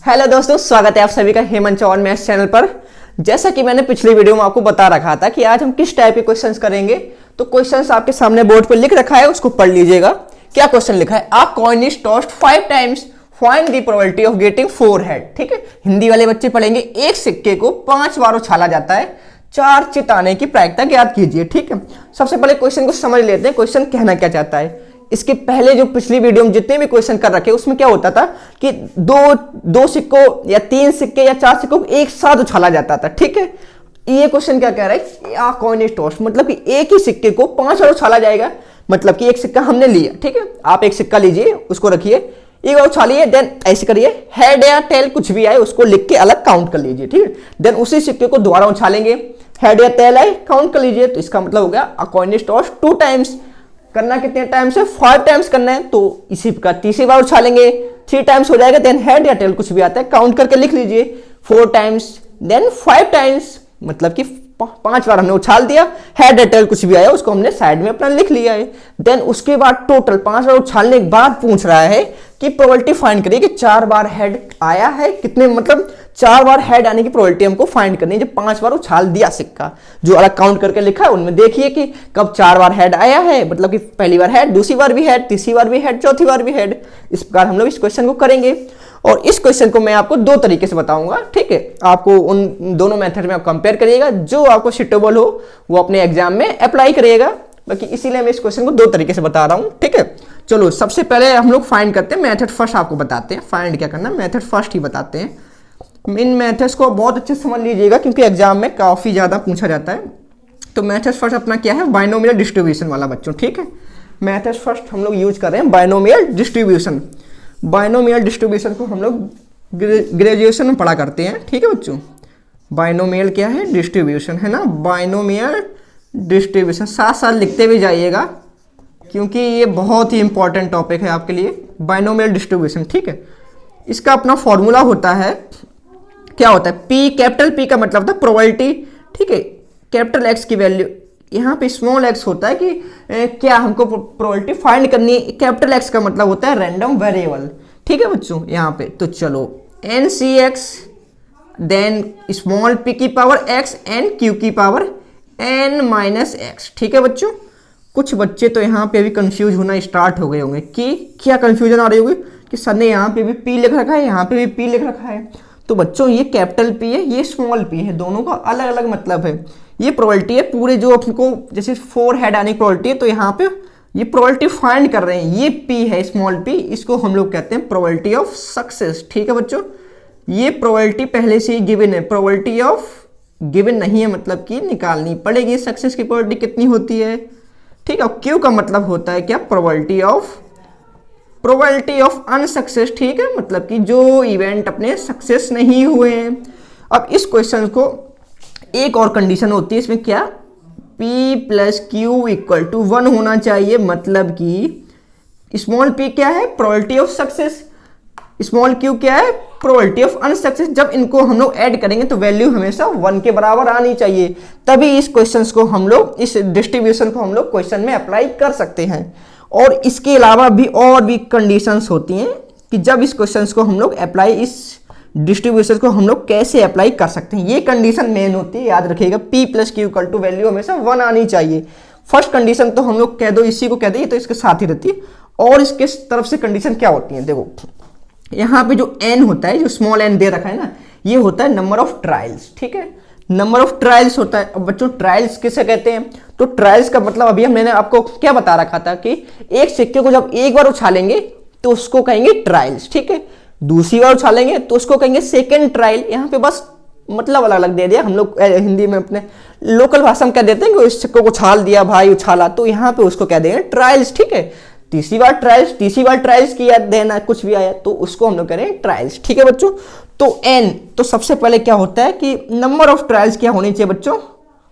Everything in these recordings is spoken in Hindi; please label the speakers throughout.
Speaker 1: हेलो दोस्तों, स्वागत है आप सभी का हेमंत चौहान मैथ्स चैनल पर। जैसा कि मैंने पिछली वीडियो में आपको बता रखा था कि आज हम किस टाइप के क्वेश्चंस करेंगे, तो क्वेश्चंस आपके सामने बोर्ड पर लिख रखा है, उसको पढ़ लीजिएगा। क्या क्वेश्चन लिखा है? A coin is tossed 5 times, find the probability of getting 4 head. ठीक है, हिंदी वाले बच्चे पढ़ेंगे। एक सिक्के को 5 बार उछाला जाता है, 4 चित आने की प्रायिकता ज्ञात कीजिए। ठीक है, सबसे पहले क्वेश्चन को समझ लेते हैं, क्वेश्चन कहना क्या चाहता है। इसके पहले जो पिछली वीडियो में जितने भी क्वेश्चन कर रखे उसमें क्या होता था कि दो सिक्कों या 3 सिक्के या 4 सिक्कों को एक साथ उछाला जाता था। ठीक है, ये क्वेश्चन क्या कह रहा है? आ कॉइन इज टॉस्ड, मतलब कि एक ही सिक्के को 5 बार उछाला जाएगा। मतलब कि एक सिक्का हमने लिया, ठीक है, आप एक सिक्का लीजिए, उसको रखिए, एक बार उछालिए, देन ऐसे करिए, हेड या टेल कुछ भी आए उसको लिख के अलग काउंट कर लीजिए। ठीक है, देन उसी सिक्के को दोबारा उछालेंगे, हेड या टेल आए काउंट कर लीजिए। तो इसका मतलब हो गया आ कॉइन इज टॉस्ड 2 टाइम्स। करना कितने टाइम्स है? 5 टाइम्स करना है। तो इसी प्रकार तीसरी बार उछालेंगे, 3 टाइम्स हो जाएगा, देन हेड या टेल कुछ भी आता है काउंट करके लिख लीजिए, 4 टाइम्स, देन 5 टाइम्स, मतलब कि 5 बार हमने उछाल दिया, हेड या टेल कुछ भी आया उसको हमने साइड में अपना लिख लिया है। देन उसके बाद टोटल 5 बार उछालने के बाद पूछ रहा है कि प्रोबेबिलिटी फाइंड करिए कि 4 बार हेड आया है कितने, मतलब 4 बार हेड आने की प्रोबेबिलिटी हमको फाइंड करनी है। जब 5 बार उछाल दिया सिक्का, जो अलग काउंट करके लिखा है उनमें देखिए कि कब 4 बार हेड आया है, मतलब कि पहली बार हेड, दूसरी बार भी हेड, तीसरी बार भी हेड, चौथी बार भी हेड। इस प्रकार हम लोग इस क्वेश्चन को करेंगे। और इस क्वेश्चन को मैं आपको 2 तरीके से बताऊंगा। ठीक है, आपको उन दोनों मेथड में आप कंपेयर करिएगा, जो आपको सुटेबल हो वो अपने एग्जाम में अप्लाई करिएगा। बाकी इसीलिए मैं इस क्वेश्चन को 2 तरीके से बता रहा हूं। ठीक है, चलो सबसे पहले हम लोग फाइंड करते हैं, मेथड फर्स्ट आपको बताते हैं। फाइंड क्या करना, मेथड फर्स्ट ही बताते हैं। इन मेथड्स को बहुत अच्छे से समझ लीजिएगा क्योंकि एग्जाम में काफी ज्यादा पूछा जाता है। तो मेथड फर्स्ट अपना क्या है? बाइनोमियल डिस्ट्रीब्यूशन वाला बच्चों। ठीक है, मेथड फर्स्ट हम लोग यूज कर रहे हैं बाइनोमियल डिस्ट्रीब्यूशन। बाइनोमियल डिस्ट्रीब्यूशन को हम लोग ग्रेजुएशन में पढ़ा करते हैं। ठीक है बच्चों, बाइनोमियल क्या है? डिस्ट्रीब्यूशन है ना, बाइनोमियल डिस्ट्रीब्यूशन। साथ साथ लिखते भी जाइएगा क्योंकि ये बहुत ही इंपॉर्टेंट टॉपिक है आपके लिए, बाइनोमियल डिस्ट्रीब्यूशन। ठीक है, इसका अपना फॉर्मूला होता है, क्या होता है? पी, कैपिटल पी का मतलब होता है प्रोबेबिलिटी। ठीक है, कैपिटल एक्स की वैल्यू, यहाँ पे स्मॉल एक्स होता है कि क्या हमको प्रोबेबिलिटी फाइंड करनी है। कैपिटल एक्स का मतलब होता है रैंडम वेरिएबल। ठीक है बच्चों, यहाँ पे तो चलो n C x, then small p की पावर एक्स, एन क्यू की पावर एन माइनस एक्स। ठीक है बच्चों, कुछ बच्चे तो यहाँ पे अभी कंफ्यूज होना स्टार्ट हो गए होंगे कि क्या कंफ्यूजन आ रही होगी कि सर ने यहाँ पे भी पी लिख रखा है, यहाँ पे भी पी लिख रखा है। तो बच्चों ये कैपिटल पी है, ये स्मॉल पी है, दोनों का अलग अलग मतलब है। ये प्रोबेबिलिटी है पूरे, जो आपको जैसे 4 हेड आने की प्रोबेबिलिटी है, तो यहाँ पे ये प्रोबेबिलिटी फाइंड कर रहे हैं, ये पी है स्मॉल पी, इसको हम लोग कहते हैं प्रोबेबिलिटी ऑफ सक्सेस। ठीक है बच्चों, ये प्रोबेबिलिटी पहले से ही गिवन है, प्रोबेबिलिटी ऑफ गिवन नहीं है, मतलब कि निकालनी पड़ेगी सक्सेस की प्रोबेबिलिटी कितनी होती है। ठीक है, क्यू का मतलब होता है क्या? Probability of unsuccess. ठीक है, मतलब कि जो इवेंट अपने सक्सेस नहीं हुए हैं। अब इस क्वेश्चन को एक और कंडीशन होती है इसमें, क्या? P plus q equal to 1 होना चाहिए, मतलब कि स्मॉल p क्या है? Probability of success, small q क्या है? Probability of unsuccess. जब इनको हम लोग ऐड करेंगे तो वैल्यू हमेशा 1 के बराबर आनी चाहिए, तभी इस क्वेश्चन को हम लोग, इस डिस्ट्रीब्यूशन को हम लोग क्वेश्चन में अप्लाई कर सकते हैं। और इसके अलावा भी और भी कंडीशंस होती हैं कि जब इस क्वेश्चन को हम लोग अप्लाई, इस डिस्ट्रीब्यूशन को हम लोग कैसे अप्लाई कर सकते हैं। ये कंडीशन मेन होती है, याद रखिएगा। p plus q equal to value हमेशा 1 आनी चाहिए। फर्स्ट कंडीशन तो हम लोग कह दो, इसी को कह दो, ये तो इसके साथ ही रहती है। और इसके तरफ से कंडीशन क्या होती है? देखो यहाँ पे जो n होता है, जो स्मॉल n दे रखा है ना, ये होता है नंबर ऑफ ट्रायल्स। ठीक है, नंबर ऑफ ट्रायल्स होता है। अब बच्चों ट्रायल्स किसे कहते हैं? तो ट्रायल्स का मतलब अभी मैंने आपको क्या बता रखा था कि एक सिक्के को जब एक बार उछालेंगे तो उसको कहेंगे ट्रायल्स। ठीक है, दूसरी बार उछालेंगे तो उसको कहेंगे सेकेंड ट्रायल। यहाँ पे बस मतलब अलग अलग दे दिया, हम लोग हिंदी में अपने लोकल भाषा में कह देते हैं कि इस सिक्के को उछाल दिया भाई, उछाला, तो यहाँ पे उसको कह देंगे ट्रायल्स। ठीक है, तीसरी बार ट्रायल्स किया, देना कुछ भी आया तो उसको हम लोग कह रहे हैं ट्रायल्स। ठीक है बच्चों, तो n, तो सबसे पहले क्या होता है कि नंबर ऑफ ट्रायल्स क्या होनी चाहिए बच्चों?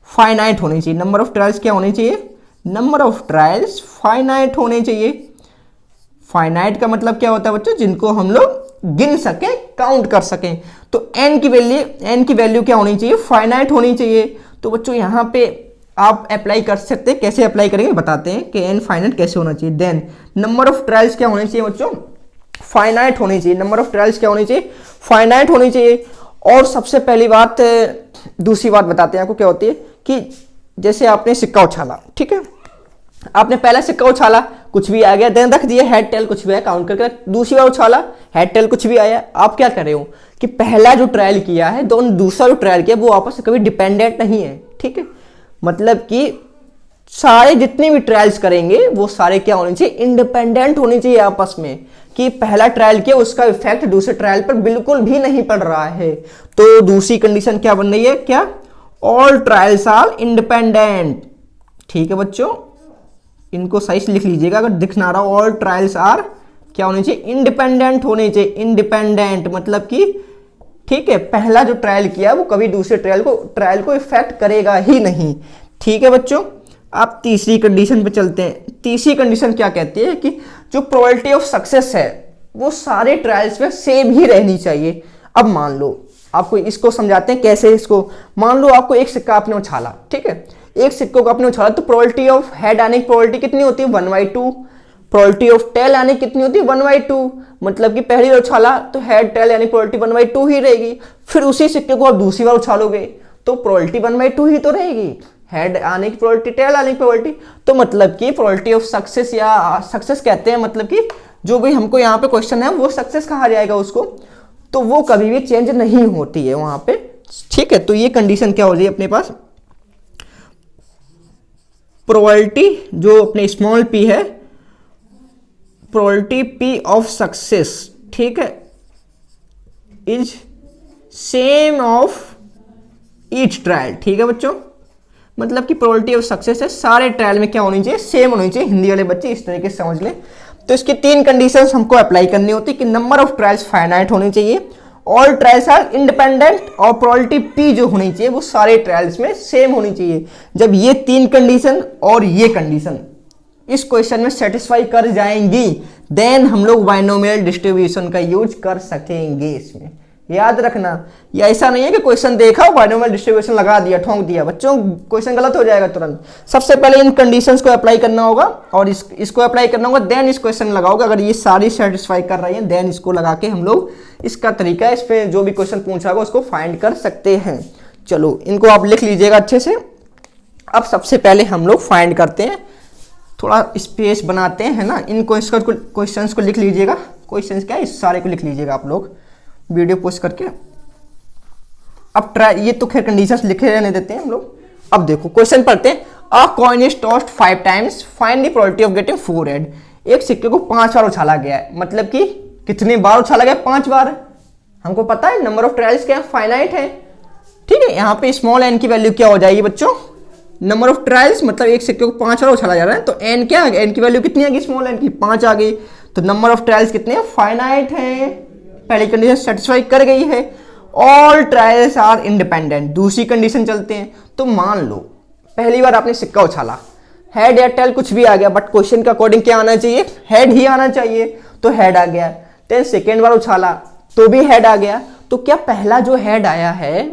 Speaker 1: फाइनाइट होनी चाहिए। नंबर ऑफ ट्रायल्स क्या होनी चाहिए? नंबर ऑफ ट्रायल्स फाइनाइट होने चाहिए। फाइनाइट का मतलब क्या होता है बच्चों? जिनको हम लोग गिन सकें, काउंट कर सकें। तो n की वैल्यू क्या होनी चाहिए? फाइनाइट होनी चाहिए। तो बच्चों यहाँ पे आप अप्लाई कर सकते हैं, कैसे अप्लाई करेंगे बताते हैं कि n फाइनाइट कैसे होना चाहिए। देन नंबर ऑफ ट्रायल्स क्या होने चाहिए बच्चों? फाइनाइट होनी चाहिए, नंबर ऑफ ट्रायल्स क्या होनी चाहिए, फाइनाइट होनी चाहिए। और सबसे पहली बात, दूसरी बात बताते हैं आपको क्या होती है कि जैसे आपने सिक्का उछाला, ठीक है, आपने पहला सिक्का उछाला कुछ भी आ गया, देन रख दिया, हेड टेल कुछ भी आया, काउंट करके दूसरी बार उछाला, हेड टेल कुछ भी आया। आप क्या कर रहे हो कि पहला जो ट्रायल किया है, दोनों दूसरा जो ट्रायल किया वो आपस में कभी डिपेंडेंट नहीं है, ठीक है। मतलब कि सारे जितने भी ट्रायल्स करेंगे वो सारे क्या होने चाहिए, इंडिपेंडेंट होने चाहिए आपस में, कि पहला ट्रायल किया उसका इफेक्ट दूसरे ट्रायल पर बिल्कुल भी नहीं पड़ रहा है। तो दूसरी कंडीशन क्या बन रही है, क्या, ऑल ट्रायल्स आर इंडिपेंडेंट, ठीक है बच्चों, इनको सही से लिख लीजिएगा अगर दिख ना रहा, ऑल ट्रायल्स आर क्या होने चाहिए, इंडिपेंडेंट होने चाहिए, इंडिपेंडेंट मतलब कि ठीक है, पहला जो ट्रायल किया वो कभी दूसरे ट्रायल को इफेक्ट करेगा ही नहीं, ठीक है बच्चों। आप तीसरी कंडीशन पे चलते हैं। तीसरी कंडीशन क्या कहती है कि जो प्रोबेबिलिटी ऑफ सक्सेस है वो सारे ट्रायल्स में सेम ही रहनी चाहिए। अब मान लो, आपको इसको समझाते हैं कैसे। इसको मान लो आपको एक सिक्का आपने उछाला, ठीक है, एक सिक्कों को आपने उछाला तो प्रोबेबिलिटी ऑफ हेड आने की प्रोबेबिलिटी कितनी होती है, 1/2। प्रोबेबिलिटी ऑफ टेल आने की कितनी होती है, 1/2। मतलब कि पहली बार उछाला तो हेड टेल यानी प्रोबेबिलिटी 1/2 ही रहेगी। फिर उसी सिक्के को आप दूसरी बार उछालोगे तो प्रोबेबिलिटी 1/2 ही तो रहेगी, हेड आने की प्रोबेबिलिटी, टेल आने की प्रोबेबिलिटी। तो मतलब कि प्रोबेबिलिटी ऑफ सक्सेस या सक्सेस कहते हैं, मतलब कि जो भी हमको यहाँ पे क्वेश्चन है वो सक्सेस कहा जाएगा उसको, तो वो कभी भी चेंज नहीं होती है वहां पे, ठीक है। तो ये कंडीशन क्या हो जाए अपने पास, प्रोबेबिलिटी जो अपने स्मॉल पी है, प्रोबेबिलिटी पी ऑफ सक्सेस, ठीक है, is same of each trial, ठीक है बच्चों। मतलब कि प्रोबेबिलिटी ऑफ सक्सेस है सारे ट्रायल में क्या होनी चाहिए, सेम होनी चाहिए। हिंदी वाले बच्चे इस तरीके से समझ लें। तो इसकी तीन कंडीशंस हमको अप्लाई करनी होती है कि नंबर ऑफ ट्रायल्स फाइनाइट होनी चाहिए, ऑल ट्रायल्स आर इंडिपेंडेंट, और प्रोबेबिलिटी पी जो होनी चाहिए वो सारे ट्रायल्स में सेम होनी चाहिए। जब ये तीन कंडीशन और ये कंडीशन इस क्वेश्चन में सेटिस्फाई कर जाएंगी, देन हम लोग बाइनोमियल डिस्ट्रीब्यूशन का यूज कर सकेंगे। इसमें याद रखना, ये ऐसा नहीं है कि क्वेश्चन देखा बाइनोमियल डिस्ट्रीब्यूशन लगा दिया, ठोंक दिया, बच्चों क्वेश्चन गलत हो जाएगा तुरंत। सबसे पहले इन कंडीशंस को अप्लाई करना होगा और इसको अप्लाई करना होगा, देन इस क्वेश्चन लगाओगे। अगर ये सारी सेटिस्फाई कर रही है देन इसको लगा के हम लोग इसका तरीका, इस पे जो भी क्वेश्चन पूछा होगा उसको फाइंड कर सकते हैं। चलो इनको आप लिख लीजिएगा अच्छे से। अब सबसे पहले हम लोग फाइंड करते हैं, थोड़ा स्पेस बनाते हैं ना, इन क्वेश्चंस को लिख लीजिएगा। क्वेश्चंस क्या है, इस सारे को लिख लीजिएगा आप लोग वीडियो पोस्ट करके। अब ट्राई, ये तो खैर कंडीशंस लिखे रहने देते हैं हम लोग। अब देखो क्वेश्चन पढ़ते हैं। अ coin is tossed 5 times, find the probability of getting 4 head. एक सिक्के को 5 बार उछाला गया है, मतलब कि कितने बार उछाला गया, 5 बार। हमको पता है नंबर ऑफ ट्रायल्स क्या है, फाइनाइट है, ठीक है। यहाँ पे स्मॉल एन की वैल्यू क्या हो जाएगी बच्चों, नंबर ऑफ ट्रायल्स, मतलब एक सिक्के को 5 बार उछाला जा रहा है तो एन क्या, एन की वैल्यू कितनी आ गई, स्मॉल एन की 5 आ गई। तो नंबर ऑफ ट्रायल्स कितने हैं, फाइनाइट है। पहली कंडीशन सेटिस्फाई कर गई है। All trials are independent. दूसरी कंडीशन चलते हैं। तो मान लो पहली बार आपने सिक्का उछाला, हेड या टेल कुछ भी आ गया, बट क्वेश्चन के अकॉर्डिंग क्या आना चाहिए, हेड ही आना चाहिए, तो हेड आ गया। देन सेकेंड बार उछाला तो भी हेड आ गया। तो क्या पहला जो हेड आया है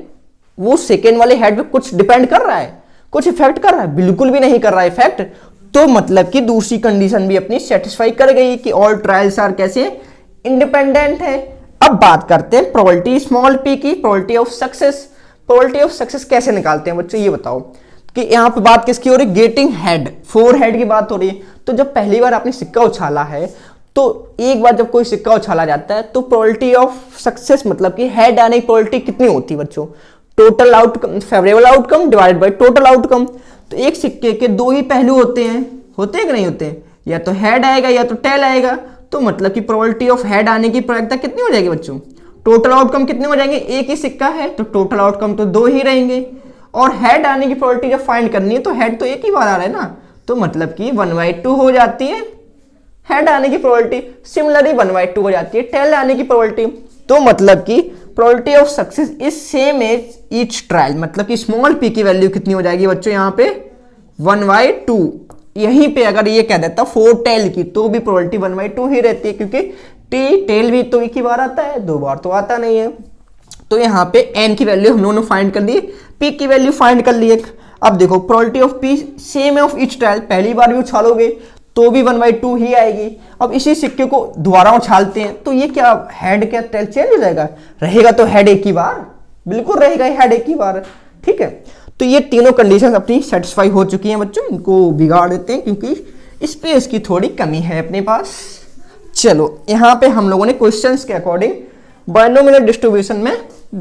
Speaker 1: वो सेकेंड वाले हेड पे कुछ डिपेंड कर रहा है, कुछ इफेक्ट कर रहा है, बिल्कुल भी नहीं कर रहा है इफेक्ट। तो मतलब कि दूसरी कंडीशन भी अपनी सेटिस्फाई कर गई कि ऑल ट्रायल्स आर कैसे, इंडिपेंडेंट है। अब बात करते हैं प्रोबेबिलिटी स्मॉल पी की, probability of success. Probability of success कैसे निकालते हैं बच्चों, ये बताओ। कि यहाँ पे बात किसकी हो रही है, गेटिंग हेड, 4 हेड की बात हो रही है। तो जब पहली बार आपने सिक्का उछाला है, तो एक बार जब कोई सिक्का उछाला जाता है तो प्रोबेबिलिटी ऑफ सक्सेस मतलब कि हेड आने की प्रोबेबिलिटी कितनी होती है बच्चों, total outcome, favourable outcome divided by total outcome. तो एक सिक्के के दो ही पहलू होते हैं कि नहीं होते हैं, या तो हेड आएगा या तो टेल आएगा। तो मतलब कि प्रोबेबिलिटी ऑफ हेड आने की प्रवृत्ति कितनी हो जाएगी बच्चों, टोटल आउटकम कितने हो जाएंगे, एक ही सिक्का है तो टोटल आउटकम तो 2 ही रहेंगे। और हेड आने की प्रोबेबिलिटी जब फाइंड करनी है तो हेड तो एक ही बार आ रहा है ना, तो मतलब कि 1/2 हो जाती है हेड आने की प्रोबेबिलिटी। सिमिलरली 1/2 हो जाती है टेल आने की प्रोबेबिलिटी। तो मतलब कि probability of success is same as each trial, मतलब कि स्मॉल पी की वैल्यू कितनी हो जाएगी बच्चों यहाँ पे 1/2। यहीं पे अगर ये कह देता 4 टेल की तो भी प्रोबेबिलिटी 1/2 ही रहती है, क्योंकि टी टेल भी तो एक ही बार आता है, 2 बार तो आता नहीं है। तो यहाँ पे एन की वैल्यू हम लोगों ने फाइंड कर ली, पी की वैल्यू फाइंड कर ली। अब देखो probability of P same of each trial, पहली बार भी उछालोगे तो भी 1/2 ही आएगी। अब इसी सिक्के को दोबारा उछालते हैं तो ये क्या हेड क्या टेल चेंज हो जाएगा? रहेगा तो हेड एक ही बार, बिल्कुल रहेगा हेड एक ही बार, ठीक है। तो ये तीनों कंडीशन अपनी सेटिस्फाई हो चुकी हैं बच्चों, इनको बिगाड़ देते हैं क्योंकि स्पेस की थोड़ी कमी है अपने पास। चलो यहाँ पे हम लोगों ने क्वेश्चंस के अकॉर्डिंग बाइनोमियल डिस्ट्रीब्यूशन में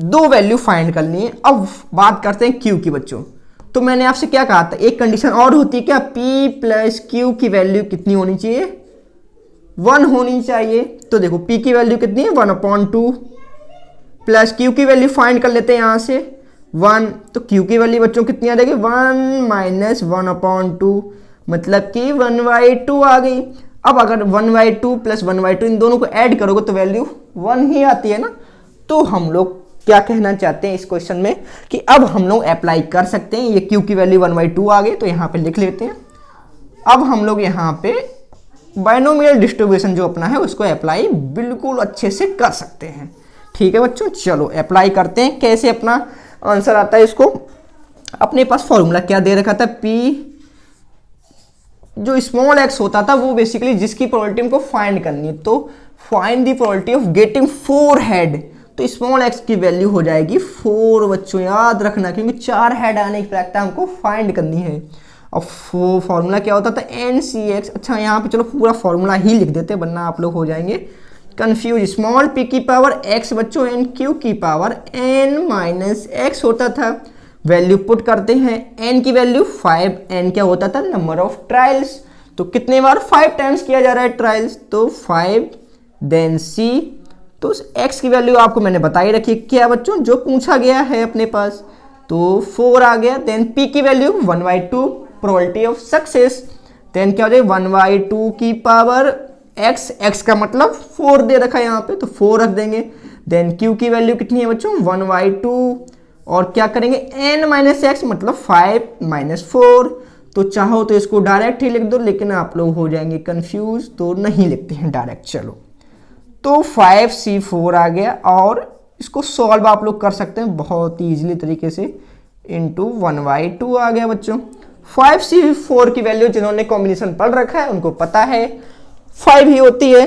Speaker 1: 2 वैल्यू फाइंड कर लिए। अब बात करते हैं क्यू की बच्चों। तो मैंने आपसे क्या कहा था, एक कंडीशन और होती है क्या, P प्लस Q की वैल्यू कितनी होनी चाहिए? 1 होनी चाहिए। तो देखो P की वैल्यू कितनी है 1/2 प्लस Q की वैल्यू फाइंड कर लेते हैं यहाँ से 1। तो Q की वैल्यू बच्चों कितनी आ जाएगी 1 माइनस 1/2 मतलब कि 1/2 आ गई। अब अगर 1/2 प्लस 1/2 इन दोनों को ऐड करोगे तो वैल्यू 1 ही आती है ना। तो हम लोग क्या कहना चाहते हैं इस क्वेश्चन में कि अब हम लोग अप्लाई कर सकते हैं। ये Q की वैल्यू 1/2 आ गई तो यहाँ पे लिख लेते हैं। अब हम लोग यहाँ पे बाइनोमियल डिस्ट्रीब्यूशन जो अपना है उसको अप्लाई बिल्कुल अच्छे से कर सकते हैं, ठीक है बच्चों। चलो अप्लाई करते हैं, कैसे अपना आंसर आता है इसको। अपने पास फॉर्मूला क्या दे रखा था, P जो स्मॉल x होता था वो बेसिकली जिसकी प्रोबेबिलिटी हमको फाइंड करनी है, तो find the probability of getting 4 head. तो स्मॉल x की वैल्यू हो जाएगी 4 बच्चों, याद रखना क्योंकि 4 हेड आने की प्रैक्टिस हमको फाइंड करनी है। अब वो फॉर्मूला क्या होता था NCX। अच्छा यहाँ पे चलो पूरा फॉर्मूला ही लिख देते हैं वरना आप लोग हो जाएंगे कंफ्यूज। स्मॉल p की पावर x बच्चों एन Q की पावर n माइनस x होता था। वैल्यू पुट करते हैं, n की वैल्यू 5, n क्या होता था नंबर ऑफ ट्रायल्स। तो कितने बार 5 टाइम्स किया जा रहा है ट्रायल्स, तो 5 देन c। तो x की वैल्यू आपको मैंने बताई रखी क्या बच्चों जो पूछा गया है अपने पास, तो 4 आ गया। देन p की value 1/2 probability of success. Then क्या हो जाए 1/2 की पावर x का मतलब 4 दे रखा है यहाँ पे तो 4 रख देंगे। देन q की वैल्यू कितनी है बच्चों 1/2 और क्या करेंगे n माइनस x मतलब 5 माइनस 4। तो चाहो तो इसको डायरेक्ट ही लिख दो लेकिन आप लोग हो जाएंगे कंफ्यूज तो नहीं लिखते हैं डायरेक्ट। चलो तो 5c4 आ गया और इसको सॉल्व आप लोग कर सकते हैं बहुत ही ईजिली तरीके से, इंटू 1/2 आ गया बच्चों। 5c4 की वैल्यू जिन्होंने कॉम्बिनेशन पढ़ रखा है उनको पता है 5 ही होती है,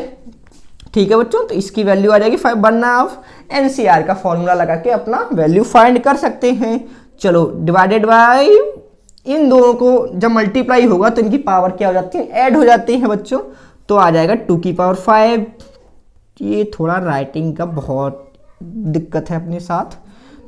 Speaker 1: ठीक है बच्चों। तो इसकी वैल्यू आ जाएगी 5, वरना आप NCR का फॉर्मूला लगा के अपना वैल्यू फाइंड कर सकते हैं। चलो डिवाइडेड बाय इन दोनों को जब मल्टीप्लाई होगा तो इनकी पावर क्या हो जाती है ऐड हो जाती है बच्चों। तो आ जाएगा 2 की पावर 5। ये थोड़ा राइटिंग का बहुत दिक्कत है अपने साथ।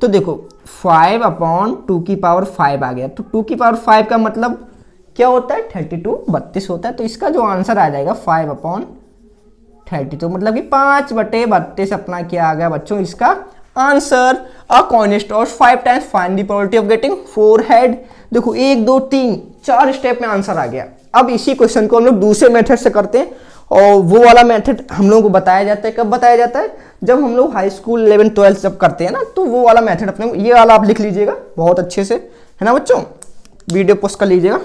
Speaker 1: तो देखो 5/2 की पावर 5 आ गया। तो 2 की पावर 5 का मतलब क्या होता है 32 होता है। तो इसका जो आंसर आ जाएगा 5/32 मतलब कि 5/32 अपना क्या आ गया बच्चों इसका answer. A coin toss 5 times find the probability of getting 4 head. देखो 1 2 3 4 स्टेप में आंसर आ गया। अब इसी क्वेश्चन को हम लोग दूसरे मेथड से करते हैं और वो वाला मेथड हम लोगों को बताया जाता है, कब बताया जाता है जब हम लोग हाई स्कूल 11 12 जब करते हैं ना, तो वो वाला मेथड अपने ये वाला आप लिख लीजिएगा बहुत अच्छे से, है ना बच्चों, वीडियो पोस्ट कर लीजिएगा।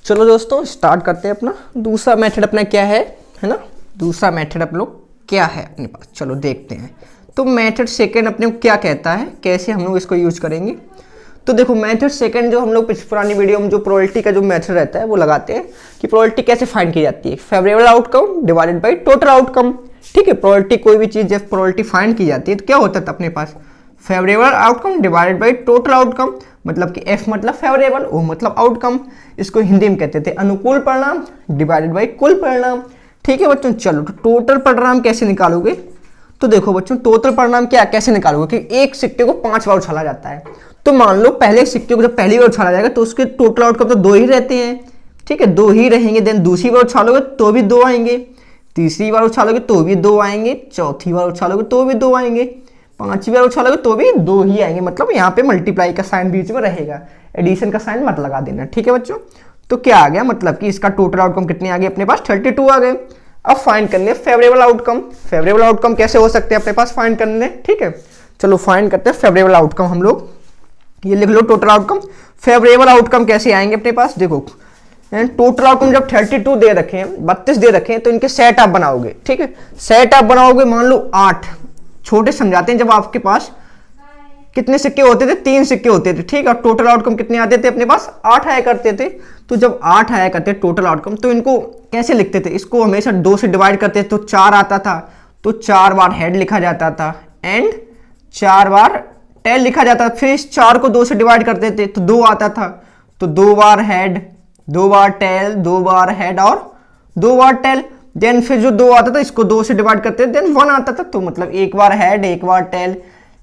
Speaker 1: चलो दोस्तों स्टार्ट करते हैं अपना दूसरा मेथड अपना क्या है ना, दूसरा मेथड आप लोग क्या है अपने पास, चलो देखते हैं। तो मेथड सेकंड अपने को क्या कहता है, कैसे हम लोग इसको यूज करेंगे। तो देखो मेथड सेकंड जो हम लोग पुरानी वीडियो में जो प्रोबेबिलिटी का जो मेथड रहता है वो लगाते हैं कि प्रोबेबिलिटी कैसे फाइंड की जाती है, favourable outcome divided by total outcome. ठीक है, प्रोबेबिलिटी कोई भी चीज जब प्रोबेबिलिटी फाइंड की जाती है तो क्या होता था अपने पास favourable outcome divided by total outcome, मतलब कि एफ मतलब फेवरेबल, ओ मतलब आउटकम। इसको हिंदी में कहते थे अनुकूल परिणाम डिवाइडेड बाय कुल परिणाम। ठीक है बच्चों, चलो तो टोटल परिणाम कैसे निकालोगे। तो देखो बच्चों टोटल परिणाम क्या कैसे निकालोगे कि एक सिक्के को 5 बार उछाला जाता है। तो मान लो पहले सिक्के को जब पहली बार उछाला जाएगा तो उसके टोटल आउटकम तो 2 ही रहते हैं। ठीक है, 2 ही रहेंगे। देन दूसरी बार उछालोगे तो भी 2 आएंगे, तीसरी बार उछालोगे तो भी 2 आएंगे, चौथी बार उछालोगे तो भी 2 आएंगे, पांचवी बार उछालोगे तो भी 2 ही आएंगे। मतलब यहाँ पे मल्टीप्लाई का साइन बीच में रहेगा, एडिशन का साइन मत लगा देना। ठीक है बच्चों, तो क्या आ गया मतलब कि इसका टोटल आउटकम कितने आ गए अपने पास 32 आ गए। अब फाइंड करने फेवरेबल आउटकम। फेवरेबल आउटकम कैसे हो सकते हैं अपने पास फाइंड करने। ठीक है, चलो फाइंड करते हैं फेवरेबल आउटकम। हम लोग ये लिख लो टोटल आउटकम। फेवरेबल आउटकम कैसे आएंगे अपने पास, देखो टोटल आउटकम जब 32 दे रखे हैं 32 दे रखे हैं तो इनके सेट आप बनाओगे। ठीक है, सेट आप बनाओगे मान लो 8, छोटे समझाते हैं, जब आपके पास कितने सिक्के होते थे, 3 सिक्के होते थे, ठीक है। टोटल आउटकम कितने आते थे अपने पास, 8 आया करते थे। तो जब 8 आया करते टोटल आउटकम, तो इनको कैसे लिखते थे, इसको हमेशा 2 से डिवाइड करते थे, तो 4 आता था, तो 4 बार हेड लिखा जाता था एंड 4 बार टेल लिखा जाता था। फिर इस 4 को 2 से डिवाइड करते थे तो 2 आता था, तो 2 बार हेड, 2 बार टेल, 2 बार हेड और 2 बार टेल। देन फिर जो 2 आता था इसको 2 से डिवाइड करते थे, देन 1 आता था। तो मतलब एक बार हेड, एक बार tail,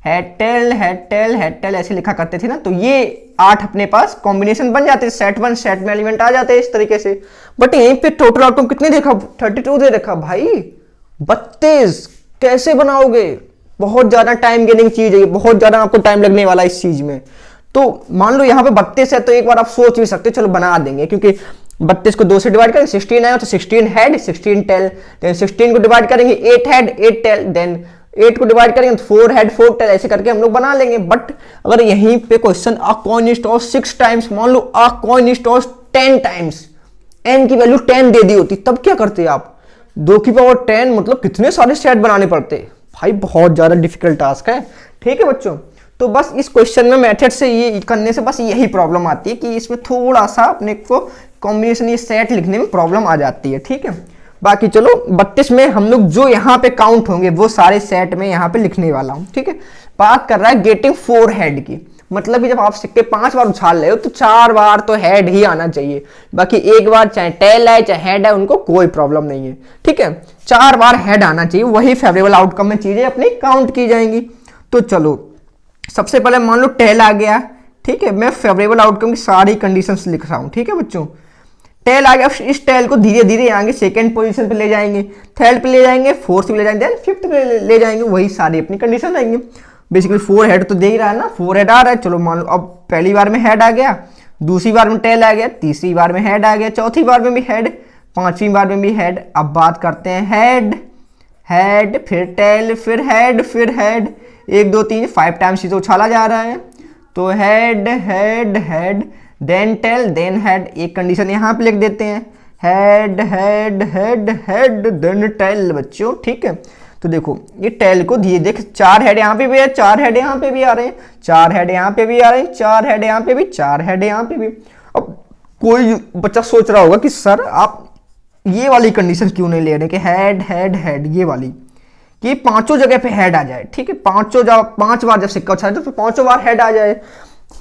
Speaker 1: head tail, head tail, head tail, ऐसे लिखा करते थे ना। तो ये 8 अपने पास कॉम्बिनेशन बन जाते, सेट 1 सेट में एलिमेंट आ जाते हैं इस तरीके से। बट यहीं पे टोटल आउटकम कितने देखा, 32 दे रखा भाई, 32 कैसे बनाओगे, बहुत ज्यादा टाइम गेनिंग चीज है, बहुत ज्यादा आपको टाइम लगने वाला है इस चीज में। तो मान लो यहाँ पे 32 है, तो एक बार आप सोच भी सकते हो, चलो बना देंगे, क्योंकि 32 को 2 से डिवाइड करेंगे 16 आया, तो 16 हेड, 16 टेल, देन 16 को डिवाइड करेंगे 8 हेड, 8 टेल, देन 8 को डिवाइड करेंगे तो 4 हेड, 4 टेल, ऐसे करके हम लोग बना लेंगे। बट अगर यहीं पे question a coin is toss 6 times, मान लो a coin is toss 10 times, n की वैल्यू 10 दे दी होती, तब क्या करते आप, 2 की पावर 10, मतलब कितने सारे सेट बनाने पड़ते भाई, बहुत ज्यादा डिफिकल्ट टास्क है, ठीक है बच्चों। तो बस इस क्वेश्चन में मेथड से ये करने से बस यही प्रॉब्लम आती है कि इसमें थोड़ा सा अपने को कॉम्बिनेशन, ये सेट लिखने में प्रॉब्लम आ जाती है, ठीक है। बाकी चलो 32 में हम लोग जो यहाँ पे काउंट होंगे वो सारे सेट में यहाँ पे लिखने वाला हूँ, ठीक है। बात कर रहा है गेटिंग 4 हेड की, मतलब कि जब आप सिक्के 5 बार उछाल रहे हो तो 4 बार तो हेड ही आना चाहिए, बाकी एक बार चाहे टेल है चाहे हेड है उनको कोई प्रॉब्लम नहीं है, ठीक है। 4 बार हेड आना चाहिए, वही फेवरेबल आउटकम में चीजें अपनी काउंट की जाएंगी। तो चलो सबसे पहले मान लो टेल आ गया, ठीक है, मैं फेवरेबल आउटकम की सारी कंडीशंस लिख रहा हूँ, ठीक है बच्चों। टेल आ गया, इस टेल को धीरे धीरे आगे सेकंड पोजीशन पे ले जाएंगे, थर्ड पे ले जाएंगे, फोर्थ पे ले जाएंगे, देन फिफ्थ पे ले जाएंगे, वही सारी अपनी कंडीशन रहेंगे। बेसिकली 4 हेड तो दे ही रहा है ना, 4 हेड आ रहा है। चलो मान लो अब पहली बार में हेड आ गया, दूसरी बार में टेल आ गया, तीसरी बार में हेड आ गया, चौथी बार में भी हेड, पांचवी बार में भी हेड। अब बात करते हैं हेड, हेड फिर टेल, फिर हेड, फिर हेड, 1 2 3 5 टाइम्स ही तो उछाला जा रहा है। तो head head head, then tail, then head. एक कंडीशन यहाँ पे लिख देते हैं, head head head head, then tail बच्चों, ठीक है। तो देखो ये टेल को धीरे देख, 4 हेड यहाँ पे भी है, 4 हेड यहाँ पे भी आ रहे हैं, 4 हेड यहाँ पे भी आ रहे हैं, 4 हेड यहाँ पे भी, 4 हेड यहाँ पे भी। अब कोई बच्चा सोच रहा होगा कि सर आप ये वाली कंडीशन क्यों नहीं ले रहे कि हेड हेड हेड, ये वाली कि पांचों जगह पे हेड आ जाए, ठीक है। 5 बार जब सिक्का उछाले तो 5 बार हेड आ जाए।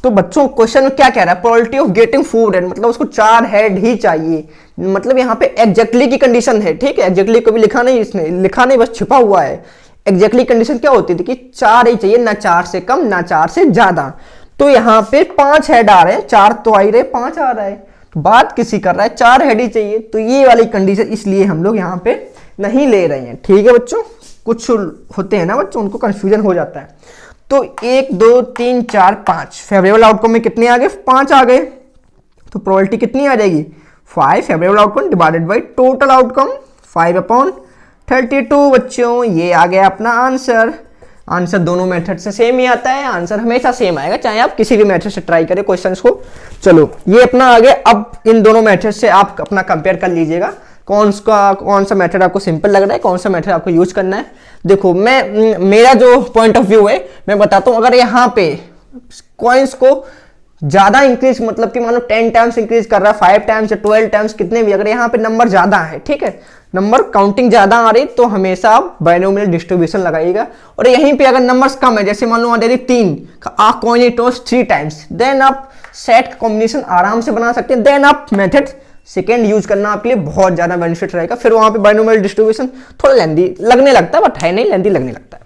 Speaker 1: तो बच्चों क्वेश्चन में क्या कह रहा है, प्रोबेबिलिटी ऑफ गेटिंग 4 हेड, मतलब उसको 4 हेड ही चाहिए, मतलब यहाँ पे एग्जैक्टली की कंडीशन है, ठीक है। एग्जैक्टली कभी लिखा नहीं, इसने लिखा नहीं, बस छिपा हुआ है। एग्जैक्टली कंडीशन क्या होती थी कि 4 ही चाहिए, ना 4 से कम ना 4 से ज्यादा। तो यहाँ पे 5 हेड आ रहे हैं, 4 तो आ ही रहे, 5 आ रहा है, तो बात किसी कर रहा है 4 हेड ही चाहिए। तो ये वाली कंडीशन इसलिए हम लोग यहाँ पे नहीं ले रहे हैं, ठीक है बच्चों। कुछ होते हैं ना बच्चों, उनको कंफ्यूजन हो जाता है। तो 1 2 3 4 5 फेवरेबल आउटकम में कितने आ गए, 5 आ गए। तो प्रोबेबिलिटी कितनी आ जाएगी, 5 favourable outcome divided by total outcome 5/32 बच्चों। ये आ गया अपना आंसर। आंसर दोनों मेथड से सेम ही आता है, आंसर हमेशा सेम आएगा चाहे आप किसी भी मेथड से ट्राई करें क्वेश्चंस को। चलो ये अपना आ गया। अब इन दोनों मेथड से आप अपना कंपेयर कर लीजिएगा कौन सा मेथड आपको सिंपल लग रहा है, कौन सा मेथड आपको यूज करना है। देखो मेरा जो पॉइंट ऑफ व्यू है मैं बताता हूं। अगर यहाँ पे कॉइन्स को ज्यादा इंक्रीज, मतलब कि मान लो 10 टाइम्स इंक्रीज कर रहा है, 5 टाइम्स या 12 टाइम्स, कितने भी, अगर यहाँ पे नंबर ज्यादा है, ठीक है, नंबर काउंटिंग ज्यादा आ रही, तो हमेशा आप बाइनोमियल डिस्ट्रीब्यूशन लगाइएगा। और यहीं पे अगर नंबर्स कम है, जैसे मान लो आ जाए 3, a coin it toss 3 times, then आप सेट कॉम्बिनेशन आराम से बना सकते हैं। देन आप मेथड सेकेंड यूज करना आपके लिए बहुत ज्यादा बेनिफिट रहेगा। फिर वहां पे बाइनोमियल डिस्ट्रीब्यूशन थोड़ा लेंदी लगने लगता है, बट है नहीं, लेंदी लगने लगता है।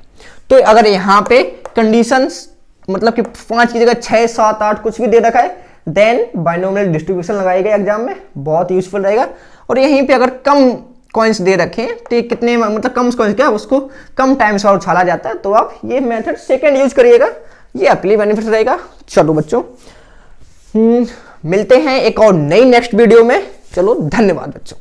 Speaker 1: तो अगर यहाँ पे कंडीशंस मतलब कि 5 की जगह 6 7 8 कुछ भी दे रखा है, देन बाइनोमियल डिस्ट्रीब्यूशन लगाएगा एग्जाम में, बहुत यूजफुल रहेगा। और यहीं पे अगर कम कॉइन्स दे रखे हैं, तो कितने मतलब कम कॉइन्स क्या उसको कम टाइम्स और उछाला जाता है, तो आप ये मेथड सेकेंड यूज करिएगा, ये आपके लिए बेनिफिट रहेगा। चलो बच्चों मिलते हैं एक और नई नेक्स्ट वीडियो में। चलो धन्यवाद बच्चों।